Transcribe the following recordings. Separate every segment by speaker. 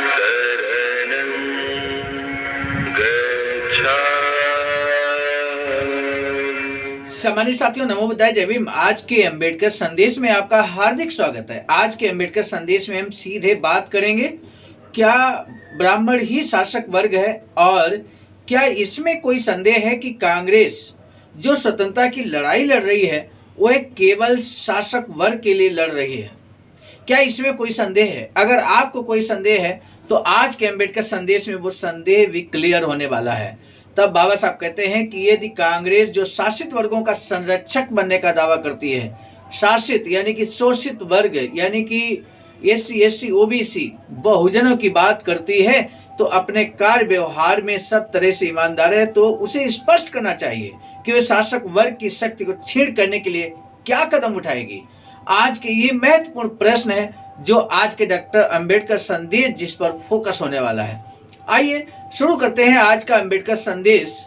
Speaker 1: शरणं गच्छामि।
Speaker 2: सम्मानित साथियों, नमो बुद्धाय, जय भीम। आज के अंबेडकर संदेश में आपका हार्दिक स्वागत है। आज के अंबेडकर संदेश में हम सीधे बात करेंगे, क्या ब्राह्मण ही शासक वर्ग है और क्या इसमें कोई संदेह है कि कांग्रेस जो स्वतंत्रता की लड़ाई लड़ रही है वह केवल शासक वर्ग के लिए लड़ रही है। क्या इसमें कोई संदेह है? अगर आपको कोई संदेह है तो आज के अंबेडकर संदेश में वो संदेह भी क्लियर होने वाला है। तब बाबा साहब कहते हैं कि यदि कांग्रेस जो शासित वर्गों का संरक्षक बनने का दावा करती है, शासित यानी कि शोषित वर्ग यानी कि SC ST OBC बहुजनों की बात करती है, तो अपने कार्य व्यवहार में सब तरह से ईमानदार है, तो उसे स्पष्ट करना चाहिए कि वह शासक वर्ग की शक्ति को छीन करने के लिए क्या कदम उठाएगी। आज के ये महत्वपूर्ण प्रश्न है जो आज के डॉक्टर अंबेडकर संदेश जिस पर फोकस होने वाला है। आइए शुरू करते हैं आज का अंबेडकर संदेश।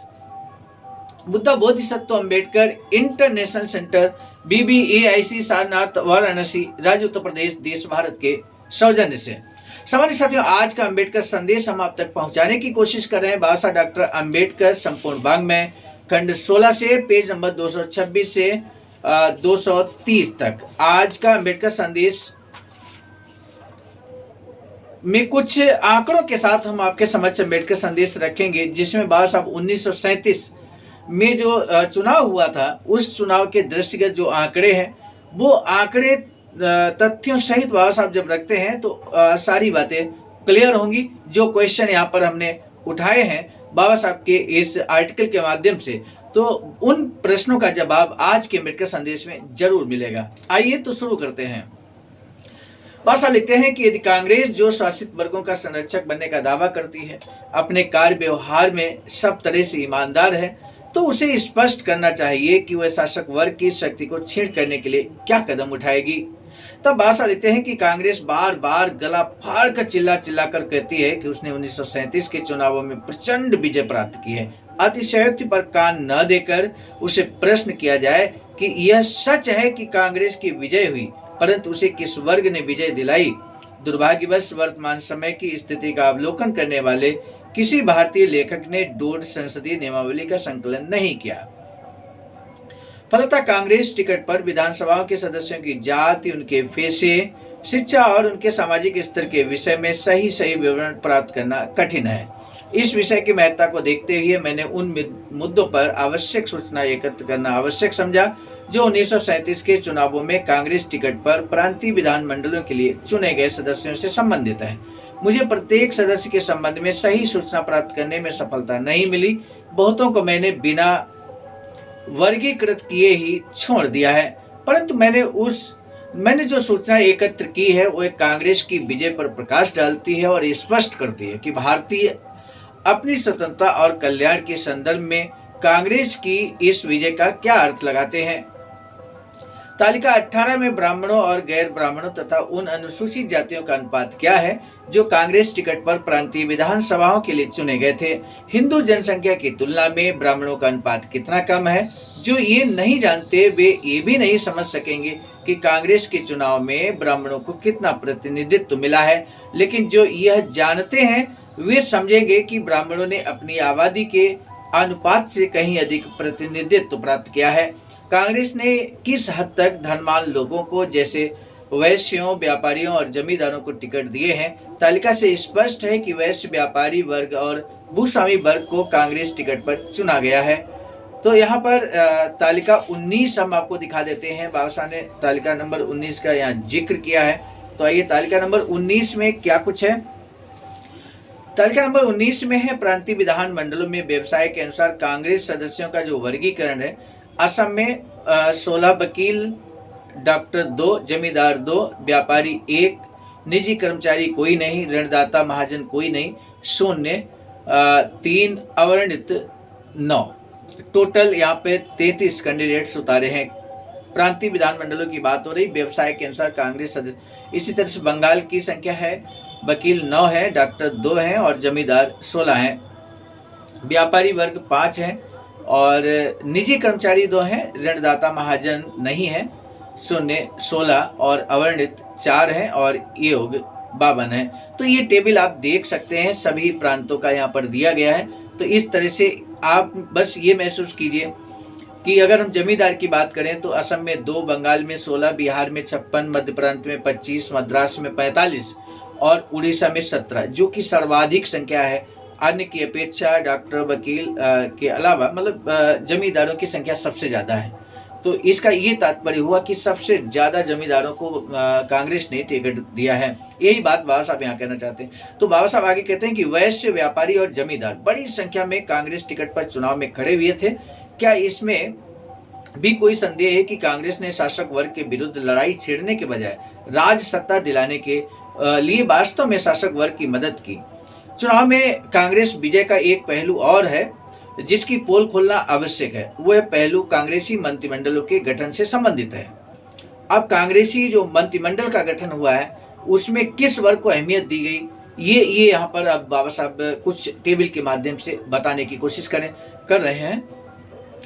Speaker 2: Buddha Bodhisattva Ambedkar international centre BBAIC Sarnath Varanasi राज्य उत्तर प्रदेश देश भारत के सौजन्य से। सामान्य साथियों, आज का अंबेडकर संदेश हम आप तक पहुंचाने की कोशिश कर रहे हैं। बाबा साहब डॉक्टर अंबेडकर संपूर्ण वाङ्मय खंड 16 से पेज नंबर 226 से 230 तक। आज का अंबेडकर संदेश में कुछ आंकड़ों के साथ हम आपके समक्ष अंबेडकर संदेश रखेंगे, जिसमें बाबा साहब 1937 में जो चुनाव हुआ था उस चुनाव के दृष्टिगत जो आंकड़े हैं वो आंकड़े तथ्यों सहित बाबा साहब जब रखते हैं तो सारी बातें क्लियर होंगी। जो क्वेश्चन यहाँ पर हमने उठाए हैं बाबा साहब के इस आर्टिकल के माध्यम से, तो उन प्रश्नों का जवाब आज के अंबेडकर संदेश में जरूर मिलेगा। आइए तो शुरू करते हैं। बाबा साहब लिखते हैं कि यदि कांग्रेस जो शासित वर्गों का संरक्षक बनने का दावा करती है, अपने कार्य व्यवहार में सब तरह से ईमानदार है, तो उसे स्पष्ट करना चाहिए कि वह शासक वर्ग की शक्ति को छीन करने के लिए क्या कदम उठाएगी। तब बाबा साहब लिखते हैं कि कांग्रेस बार बार गला फाड़ कर चिल्ला कर कहती है कि उसने 1937 के चुनावों में प्रचंड विजय प्राप्त की है। अतिशयोक्ति पर कान न देकर उसे प्रश्न किया जाए कि यह सच है कि कांग्रेस की विजय हुई, परंतु उसे किस वर्ग ने विजय दिलाई। दुर्भाग्यवश वर्तमान समय की स्थिति का अवलोकन करने वाले किसी भारतीय लेखक ने डोड संसदीय नियमावली का संकलन नहीं किया। फलतः कांग्रेस टिकट पर विधानसभाओं के सदस्यों की जाति, उनके पेशे, शिक्षा और उनके सामाजिक स्तर के विषय में सही विवरण प्राप्त करना कठिन है। इस विषय की महत्ता को देखते हुए मैंने उन मुद्दों पर आवश्यक सूचना एकत्र करना आवश्यक समझा जो 1937 के चुनावों में कांग्रेस टिकट पर प्रांतीय विधानमंडलों के लिए चुने गए सदस्यों से संबंधित है। मुझे प्रत्येक सदस्य के संबंध में सही सूचना प्राप्त करने में सफलता नहीं मिली। बहुतों को मैंने बिना वर्गीकृत किए ही छोड़ दिया है, परंतु मैंने जो सूचना एकत्र की है वो कांग्रेस की विजय पर प्रकाश डालती है और स्पष्ट करती है कि भारतीय अपनी स्वतंत्रता और कल्याण के संदर्भ में कांग्रेस की इस विजय का क्या अर्थ लगाते हैं। तालिका 18 में ब्राह्मणों और गैर ब्राह्मणों तथा उन अनुसूचित जातियों का अनुपात क्या है जो कांग्रेस टिकट पर प्रांतीय विधानसभाओं के लिए चुने गए थे। हिंदू जनसंख्या की तुलना में ब्राह्मणों का अनुपात कितना कम है। जो ये नहीं जानते वे ये भी नहीं समझ सकेंगे कि कांग्रेस के चुनाव में ब्राह्मणों को कितना प्रतिनिधित्व मिला है, लेकिन जो यह जानते हैं वे समझेंगे कि ब्राह्मणों ने अपनी आबादी के अनुपात से कहीं अधिक प्रतिनिधित्व प्राप्त किया है। कांग्रेस ने किस हद तक धनवान लोगों को जैसे वैश्यों, व्यापारियों और जमींदारों को टिकट दिए हैं। तालिका से स्पष्ट है कि वैश्य, व्यापारी वर्ग और भूस्वामी वर्ग को कांग्रेस टिकट पर चुना गया है। तो यहाँ पर तालिका 19 हम आपको दिखा देते हैं। बाबा साहब ने तालिका नंबर 19 का यहाँ जिक्र किया है। तो आइए तालिका नंबर 19 में क्या कुछ है। तालिका नंबर 19 में है प्रांतीय विधान मंडलों में व्यवसाय के अनुसार कांग्रेस सदस्यों का जो वर्गीकरण है। असम में 16 वकील, डॉक्टर 2, जमींदार 2, व्यापारी 1, निजी कर्मचारी कोई नहीं, ऋणदाता महाजन कोई नहीं, शून्य 3, अवर्णित 9। टोटल यहाँ पे 33 कैंडिडेट्स उतारे हैं। प्रांतीय विधानमंडलों की बात हो रही। व्यवसाय के अनुसार कांग्रेस सदस्य। इसी तरह से बंगाल की संख्या है, वकील 9 है, डॉक्टर 2 हैं और जमींदार 16 हैं। व्यापारी वर्ग 5 हैं और निजी कर्मचारी 2 हैं, ऋणदाता महाजन नहीं है, शून्य 16 और अवर्णित 4 हैं और योग 52 है। तो ये टेबल आप देख सकते हैं, सभी प्रांतों का यहाँ पर दिया गया है। तो इस तरह से आप बस ये महसूस कीजिए कि अगर हम जमींदार की बात करें तो असम में 2, बंगाल में 16, बिहार में 56, मध्य प्रांत में 25, मद्रास में 45 और उड़ीसा में 17, जो कि सर्वाधिक संख्या है। अन्य की अपेक्षा डॉक्टर, वकील के अलावा मतलब जमींदारों की संख्या सबसे ज़्यादा है। तो इसका ये तात्पर्य हुआ कि सबसे ज़्यादा जमींदारों को कांग्रेस ने टिकट दिया है। यही बात बाबा साहब यहाँ कहना चाहते हैं। तो बाबा साहब आगे कहते हैं कि वैश्य, व्यापारी और जमींदार बड़ी संख्या में कांग्रेस टिकट पर चुनाव में खड़े हुए थे। क्या इसमें भी कोई संदेह है कि कांग्रेस ने शासक वर्ग के विरुद्ध लड़ाई छेड़ने के बजाय राज सत्ता दिलाने के लिए वास्तव में शासक वर्ग की मदद की? चुनाव में कांग्रेस विजय का एक पहलू और है जिसकी पोल खोलना आवश्यक है। वह पहलू कांग्रेसी मंत्रिमंडलों के गठन से संबंधित है। अब कांग्रेसी जो मंत्रिमंडल का गठन हुआ है उसमें किस वर्ग को अहमियत दी गई, ये यहाँ पर अब बाबा साहब कुछ टेबल के माध्यम से बताने की कोशिश कर रहे हैं।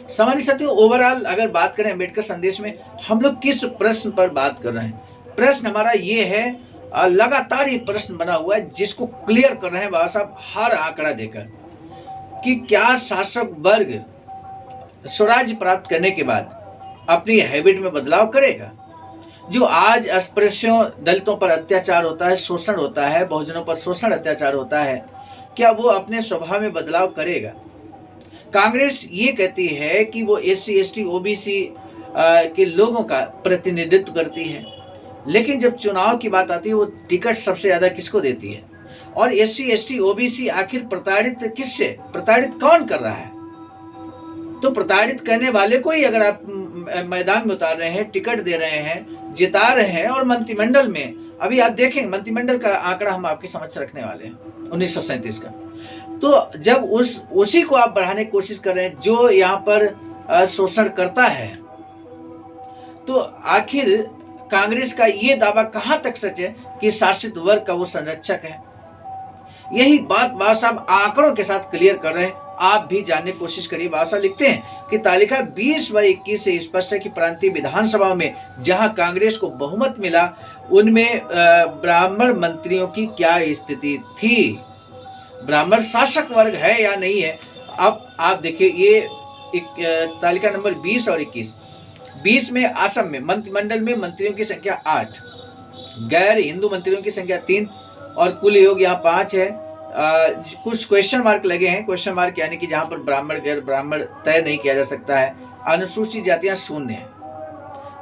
Speaker 2: सामान्य साथियों, ओवरऑल अगर बात करें अम्बेडकर संदेश में हम लोग किस प्रश्न पर बात कर रहे हैं, प्रश्न हमारा ये है, लगातार ये प्रश्न बना हुआ है जिसको क्लियर कर रहे हैं बाबा साहब हर आंकड़ा देकर, कि क्या शासक वर्ग स्वराज्य प्राप्त करने के बाद अपनी हैबिट में बदलाव करेगा? जो आज अस्पृश्यों, दलितों पर अत्याचार होता है, शोषण होता है, बहुजनों पर शोषण अत्याचार होता है, क्या वो अपने स्वभाव में बदलाव करेगा? कांग्रेस ये कहती है कि वो SC, ST, OBC के लोगों का प्रतिनिधित्व करती है, लेकिन जब चुनाव की बात आती है वो टिकट सबसे ज़्यादा किसको देती है? और SC, ST, OBC आखिर प्रताड़ित किससे, प्रताड़ित कौन कर रहा है? तो प्रताड़ित करने वाले को ही अगर आप मैदान में उतार रहे हैं, टिकट दे रहे हैं, जिता रहे हैं, और मंत्रिमंडल में अभी आप देखेंगे मंत्रिमंडल का आंकड़ा हम आपके समक्ष रखने वाले हैं 1937 का। तो जब उसी को आप बढ़ाने की कोशिश कर रहे हैं जो यहाँ पर शोषण करता है, तो आखिर कांग्रेस का ये दावा कहाँ तक सच है कि शासित वर्ग का वो संरक्षक है? यही बात बाबा साहब आंकड़ों के साथ क्लियर कर रहे हैं। आप भी जानने की कोशिश करिए। बाबा साहब लिखते हैं कि तालिका 20/21 से स्पष्ट है कि प्रांतीय विधानसभा में जहां कांग्रेस को बहुमत मिला उनमें ब्राह्मण मंत्रियों की क्या स्थिति थी? ब्राह्मण शासक वर्ग है या नहीं है? अब आप देखिए, ये तालिका नंबर 20 और 21। 20 में असम में मंत्रिमंडल में मंत्रियों की संख्या 8, गैर हिंदू मंत्रियों की संख्या 3 और कुल योग यहाँ 5 है। कुछ क्वेश्चन मार्क लगे हैं, क्वेश्चन मार्क यानी कि जहाँ पर ब्राह्मण गैर ब्राह्मण तय नहीं किया जा सकता है। अनुसूचित जातियाँ 0 है,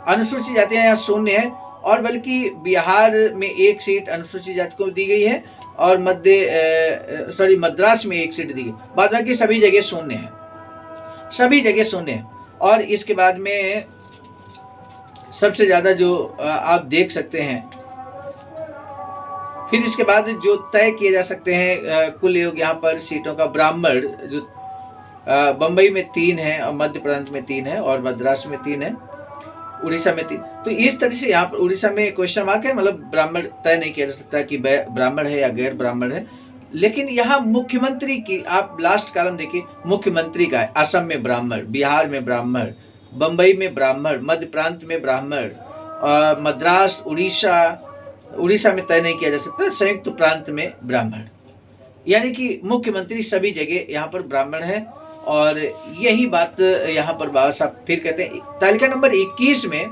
Speaker 2: अनुसूचित जातियाँ यहाँ 0 है, और बल्कि बिहार में 1 सीट अनुसूचित जाति को दी गई है और मद्रास में 1 सीट दी गई। बाद बाकी सभी जगह 0 है, सभी जगह 0 है। और इसके बाद में सबसे ज़्यादा जो आप देख सकते हैं, फिर इसके बाद जो तय किए जा सकते हैं कुल योग यहाँ पर सीटों का, ब्राह्मण जो बम्बई में 3 है और मध्य प्रांत में 3 है और मद्रास में 3 है, उड़ीसा में 3। तो इस तरह से यहाँ पर उड़ीसा में क्वेश्चन मार्क है, मतलब ब्राह्मण तय नहीं किया जा सकता कि ब्राह्मण है या गैर ब्राह्मण है। लेकिन यहाँ मुख्यमंत्री की आप लास्ट कॉलम देखिए, मुख्यमंत्री का है, असम में ब्राह्मण, बिहार में ब्राह्मण, बम्बई में ब्राह्मण, मध्य प्रांत में ब्राह्मण, मद्रास, उड़ीसा में तय नहीं किया जा सकता, संयुक्त प्रांत में ब्राह्मण। यानी कि मुख्यमंत्री सभी जगह यहाँ पर ब्राह्मण है। और यही बात यहाँ पर बाबा साहब फिर कहते हैं। तालिका नंबर 21 में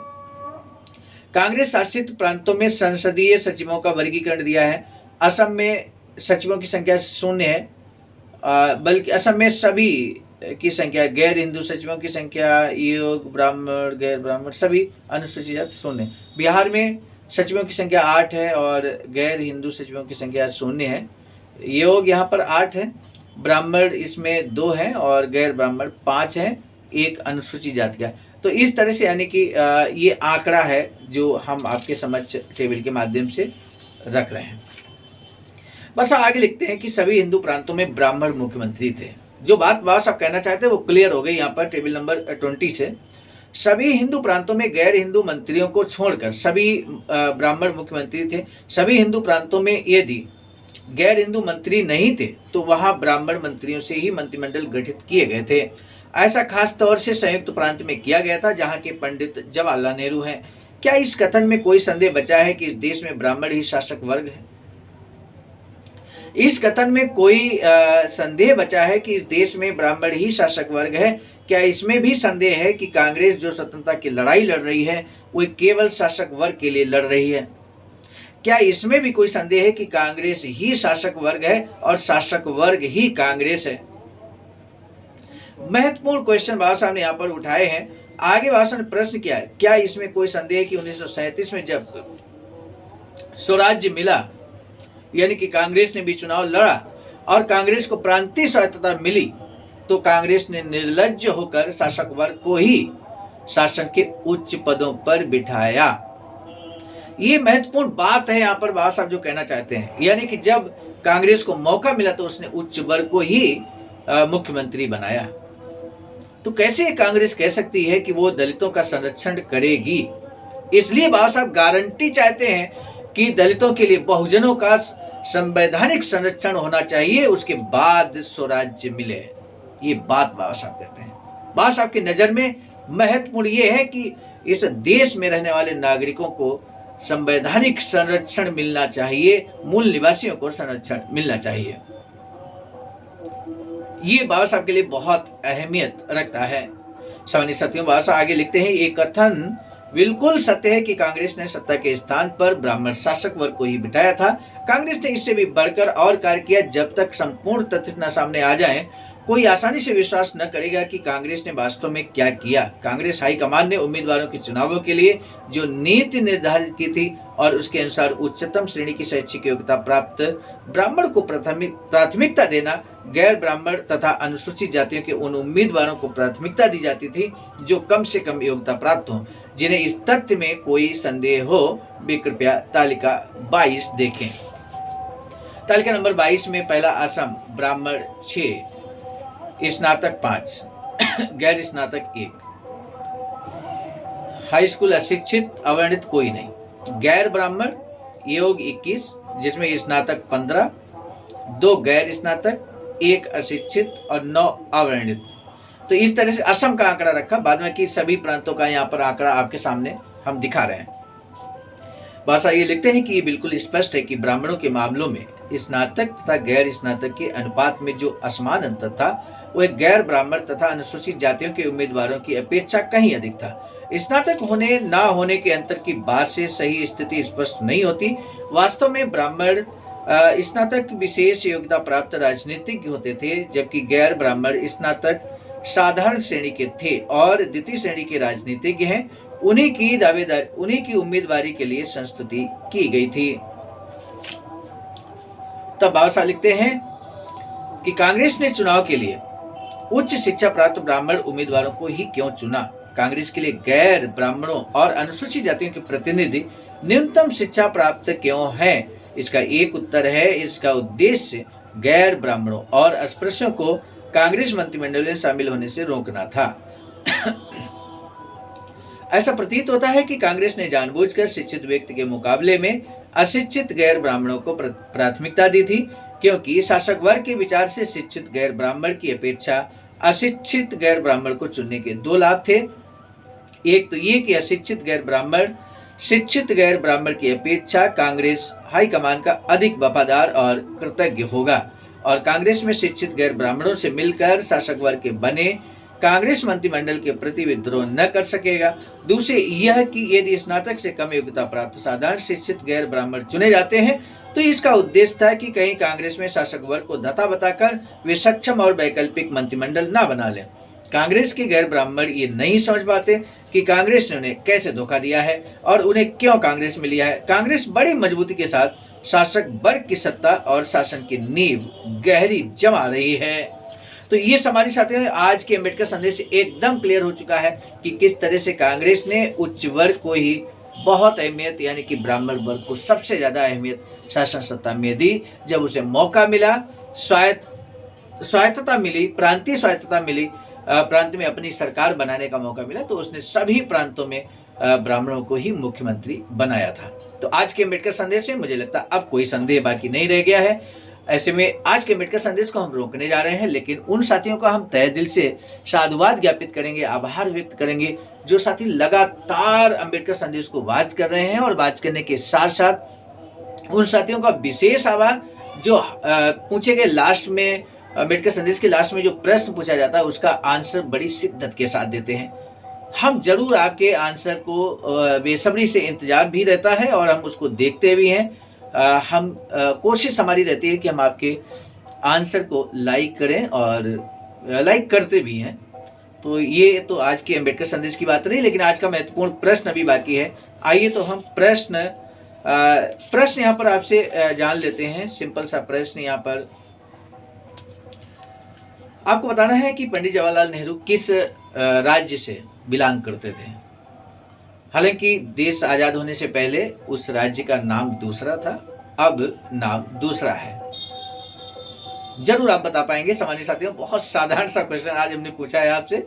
Speaker 2: कांग्रेस शासित प्रांतों में संसदीय सचिवों का वर्गीकरण दिया है। असम में सचिवों की संख्या 0 है, बल्कि असम में सभी की संख्या, गैर हिंदू सचिवों की संख्या, योग, ब्राह्मण, गैर ब्राह्मण, सभी अनुसूचित जाति 0 है। बिहार में सचिवों की संख्या 8 है और गैर हिंदू सचिवों की संख्या 0 है। योग यहाँ पर 8 है, ब्राह्मण इसमें 2 हैं और गैर ब्राह्मण 5 हैं, 1 अनुसूचित जाति का। तो इस तरह से यानी कि ये आंकड़ा है जो हम आपके समक्ष टेबल के माध्यम से रख रहे हैं। बस आगे लिखते हैं कि सभी हिंदू प्रांतों में ब्राह्मण मुख्यमंत्री थे। जो बात बाबा साहब कहना चाहते हैं वो क्लियर हो गई यहाँ पर टेबल नंबर 20 से। सभी हिंदू प्रांतों में गैर हिंदू मंत्रियों को छोड़कर सभी ब्राह्मण मुख्यमंत्री थे। सभी हिंदू प्रांतों में यदि गैर हिंदू मंत्री नहीं थे तो वहां ब्राह्मण मंत्रियों से ही मंत्रिमंडल गठित किए गए थे। ऐसा खास तौर से संयुक्त प्रांत में किया गया था जहां के पंडित जवाहरलाल नेहरू हैं। क्या इस कथन में कोई संदेह बचा है कि इस देश में ब्राह्मण ही शासक वर्ग है? इस कथन में कोई संदेह बचा है कि इस देश में ब्राह्मण ही शासक वर्ग है? क्या इसमें भी संदेह है कि कांग्रेस जो स्वतंत्रता की लड़ाई लड़ रही है वो केवल शासक वर्ग के लिए लड़ रही है? क्या इसमें भी कोई संदेह है कि कांग्रेस ही शासक वर्ग है और शासक वर्ग ही कांग्रेस है? महत्वपूर्ण क्वेश्चन बाबा साहब ने यहाँ पर उठाए हैं। आगे भाषण में प्रश्न क्या है? क्या इसमें कोई संदेह है कि 1937 में जब स्वराज्य मिला, यानी कि कांग्रेस ने भी चुनाव लड़ा और कांग्रेस को प्रांतीय स्वायत्तता मिली, तो कांग्रेस ने निर्लज्ज होकर शासक वर्ग को ही शासन के उच्च पदों पर बिठाया। ये महत्वपूर्ण बात है यहाँ पर बाबा साहब जो कहना चाहते हैं, यानी कि जब कांग्रेस को मौका मिला तो उसने उच्च वर्ग को ही मुख्यमंत्री बनाया। तो कैसे कांग्रेस कह सकती है कि वो दलितों का संरक्षण करेगी? इसलिए बाबा साहब गारंटी चाहते हैं कि दलितों के लिए बहुजनों का संवैधानिक संरक्षण होना चाहिए, उसके बाद स्वराज्य मिले। ये बात बाबा साहब कहते हैं। बाबा साहब की नजर में महत्वपूर्ण ये है कि इस देश में रहने वाले नागरिकों को संवैधानिक संरक्षण मिलना चाहिए, मूल निवासियों को संरक्षण मिलना चाहिए। ये बाबा साहब के लिए बहुत अहमियत रखता है। सामान्य साथियों, बाबा साहब आगे लिखते हैं, ये कथन बिल्कुल सत्य है कि कांग्रेस ने सत्ता के स्थान पर ब्राह्मण शासक वर्ग को ही बिठाया था। कांग्रेस ने इससे भी बढ़कर और कार्य किया। जब तक संपूर्ण तथ्य न सामने आ जाएं, कोई आसानी से विश्वास न करेगा कि कांग्रेस ने वास्तव में क्या किया। कांग्रेस हाईकमान ने उम्मीदवारों के चुनावों के लिए जो नीति निर्धारित की थी और उसके अनुसार उच्चतम श्रेणी की शैक्षिक योग्यता प्राप्त ब्राह्मण को प्राथमिकता देना, गैर ब्राह्मण तथा अनुसूचित जातियों के उन उम्मीदवारों को प्राथमिकता दी जाती थी जो कम से कम योग्यता प्राप्त हो। जिन्हें इस तथ्य में कोई संदेह हो वे कृपया तालिका 22 देखें। तालिका नंबर 22 में पहला असम ब्राह्मण 6, स्नातक 5, गैर स्नातक 1, हाई स्कूल अशिक्षित अवर्णित कोई नहीं, गैर ब्राह्मण योग 21 जिसमें स्नातक 15, 2 गैर स्नातक, 1 अशिक्षित और 9 अवर्णित। तो इस तरह से असम का आंकड़ा रखा। बाद में कि सभी प्रांतों का यहाँ पर आंकड़ा आपके सामने हम दिखा रहे हैं। भाषा ये लिखते हैं कि ये बिल्कुल स्पष्ट है कि ब्राह्मणों के मामलों में स्नातक तथा गैर स्नातक के अनुपात में जो असमान अंतर था वो एक गैर ब्राह्मण तथा अनुसूचित जातियों के उम्मीदवारों की अपेक्षा कहीं अधिक था। स्नातक होने ना होने के अंतर की बात से सही स्थिति स्पष्ट नहीं होती। वास्तव में ब्राह्मण स्नातक विशेष योग्यता प्राप्त राजनीतिज्ञ होते थे, जबकि गैर ब्राह्मण स्नातक साधारण श्रेणी के थे और द्वितीय श्रेणी के राजनीतिज्ञ हैं। उन्हीं की उम्मीदवारी के लिए संस्तुति की गई थी। तब बाबा साहब लिखते हैं कि कांग्रेस ने चुनाव के लिए उच्च शिक्षा प्राप्त ब्राह्मण उम्मीदवारों को ही क्यों चुना? कांग्रेस के लिए गैर ब्राह्मणों और अनुसूचित जातियों के प्रतिनिधि न्यूनतम शिक्षा प्राप्त क्यों है? इसका एक उत्तर है, इसका उद्देश्य गैर ब्राह्मणों और अस्पृश्यों को कांग्रेस मंत्रिमंडल में शामिल होने से रोकना था। ऐसा प्रतीत होता है कि कांग्रेस ने जानबूझकर शिक्षित व्यक्ति के मुकाबले में अशिक्षित गैर ब्राह्मणों को प्राथमिकता दी थी, क्योंकि शासक वर्ग के विचार से शिक्षित गैर ब्राह्मण की अपेक्षा अशिक्षित गैर ब्राह्मण को चुनने के 2 लाभ थे। एक तो ये कि अशिक्षित गैर ब्राह्मण शिक्षित गैर ब्राह्मण की अपेक्षा कांग्रेस हाईकमान का अधिक वफादार और कृतज्ञ होगा और कांग्रेस में शिक्षित गैर ब्राह्मणों से मिलकर शासक वर्ग के बने कांग्रेस मंत्रिमंडल के प्रति विद्रोह न कर सकेगा। दूसरे यह कि यदि स्नातक से कम योग्यता प्राप्त साधारण शिक्षित गैर ब्राह्मण चुने जाते हैं तो इसका उद्देश्य था कि कहीं कांग्रेस में शासक वर्ग को धता बताकर वे सक्षम और वैकल्पिक मंत्रिमंडल न बना लें। कांग्रेस के गैर ब्राह्मण ये नहीं समझ पाते कि कांग्रेस ने उन्हें कैसे धोखा दिया है और उन्हें क्यों कांग्रेस में लिया है। कांग्रेस बड़ी मजबूती के साथ शासक वर्ग की सत्ता और शासन की नींव गहरी जमा रही है। तो ये हमारे साथियों आज के अम्बेडकर संदेश एकदम क्लियर हो चुका है कि किस तरह से कांग्रेस ने उच्च वर्ग को ही बहुत अहमियत, यानी कि ब्राह्मण वर्ग को सबसे ज्यादा अहमियत शासन सत्ता में दी। जब उसे मौका मिला, स्वायत्तता मिली, प्रांतीय स्वायत्तता मिली, प्रांत में अपनी सरकार बनाने का मौका मिला, तो उसने सभी प्रांतों में ब्राह्मणों को ही मुख्यमंत्री बनाया था। तो आज के अम्बेडकर संदेश में मुझे लगता है अब कोई संदेह बाकी नहीं रह गया है। ऐसे में आज के अम्बेडकर संदेश को हम रोकने जा रहे हैं, लेकिन उन साथियों का हम तहे दिल से साधुवाद ज्ञापित करेंगे, आभार व्यक्त करेंगे जो साथी लगातार अम्बेडकर संदेश को वाच कर रहे हैं और वाच करने के साथ साथ उन साथियों का विशेष आभार जो पूछे गए लास्ट में अम्बेडकर संदेश के लास्ट में जो प्रश्न पूछा जाता है उसका आंसर बड़ी शिद्दत के साथ देते हैं। हम जरूर आपके आंसर को बेसब्री से इंतजार भी रहता है और हम उसको देखते भी हैं। हम कोशिश हमारी रहती है कि हम आपके आंसर को लाइक करें और लाइक करते भी हैं। तो ये तो आज के अम्बेडकर संदेश की बात रही, लेकिन आज का महत्वपूर्ण प्रश्न अभी बाकी है। आइए तो हम प्रश्न यहाँ पर आपसे जान लेते हैं। सिंपल सा प्रश्न यहाँ पर आपको बताना है कि पंडित जवाहरलाल नेहरू किस राज्य से बिलोंग करते थे। हालांकि देश आज़ाद होने से पहले उस राज्य का नाम दूसरा था, अब नाम दूसरा है। जरूर आप बता पाएंगे सामान्य साथियों। बहुत साधारण सा क्वेश्चन आज हमने पूछा है आपसे।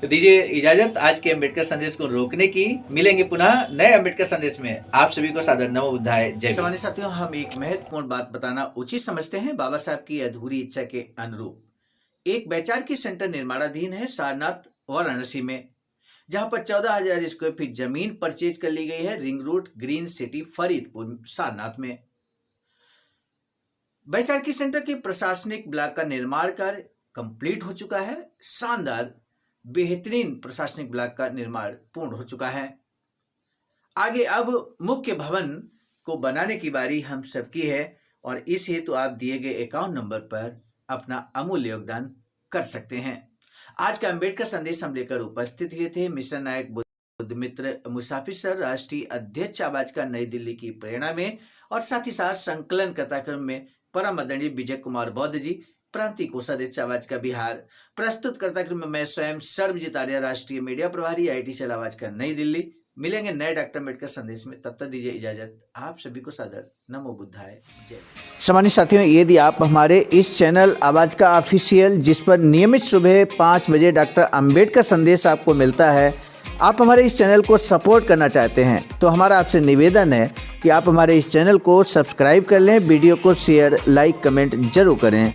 Speaker 2: दीजिए इजाजत आज के अम्बेडकर संदेश को रोकने की। मिलेंगे पुनः नए अम्बेडकर संदेश में। आप सभी को सादर नमो बुद्धाय जय। सामान्य साथियों, हम एक महत्वपूर्ण बात बताना उचित समझते हैं। बाबा साहब की अधूरी इच्छा के अनुरूप एक वैचारिक सेंटर निर्माणाधीन है सारनाथ वाराणसी में, जहां पर 14,000 स्क्वायर फीट जमीन परचेज कर ली गई है ring road green city Faridpur Sarnath में। वैचारिक सेंटर के प्रशासनिक ब्लॉक का निर्माण कार्य कंप्लीट हो चुका है। शानदार बेहतरीन प्रशासनिक ब्लॉक का निर्माण पूर्ण हो चुका है। आगे अब मुख्य भवन को बनाने की बारी हम सबकी है और इस हेतु आप दिए गए अकाउंट नंबर पर अपना अमूल्य योगदान कर सकते हैं। आज का अम्बेडकर संदेश हम लेकर उपस्थित हुए थे मिशन नायक बुद्ध मित्र मुसाफिर सर, राष्ट्रीय अध्यक्ष आवाज का नई दिल्ली की प्रेरणा में, और साथ ही साथ संकलन कथाक्रम में परम आदरणीय विजय कुमार बौद्ध जी, प्रांतीय कोषाध्यक्ष आवाज का बिहार। प्रस्तुत कर्ताक्रम में मैं स्वयं सर्वजीत आर्य, राष्ट्रीय मीडिया प्रभारी, IIT सेल आवाज का नई दिल्ली। मिलेंगे नए डॉक्टर अम्बेडकर संदेश में, तब तक दीजिए इजाजत। आप सभी को सादर नमो बुद्धाय जय। सामान्य साथियों, यदि आप हमारे इस चैनल आवाज का ऑफिशियल, जिस पर नियमित सुबह 5 बजे डॉक्टर अम्बेडकर संदेश आपको मिलता है, आप हमारे इस चैनल को सपोर्ट करना चाहते हैं तो हमारा आपसे निवेदन है कि आप हमारे इस चैनल को सब्सक्राइब कर लें, वीडियो को शेयर लाइक कमेंट जरूर करें।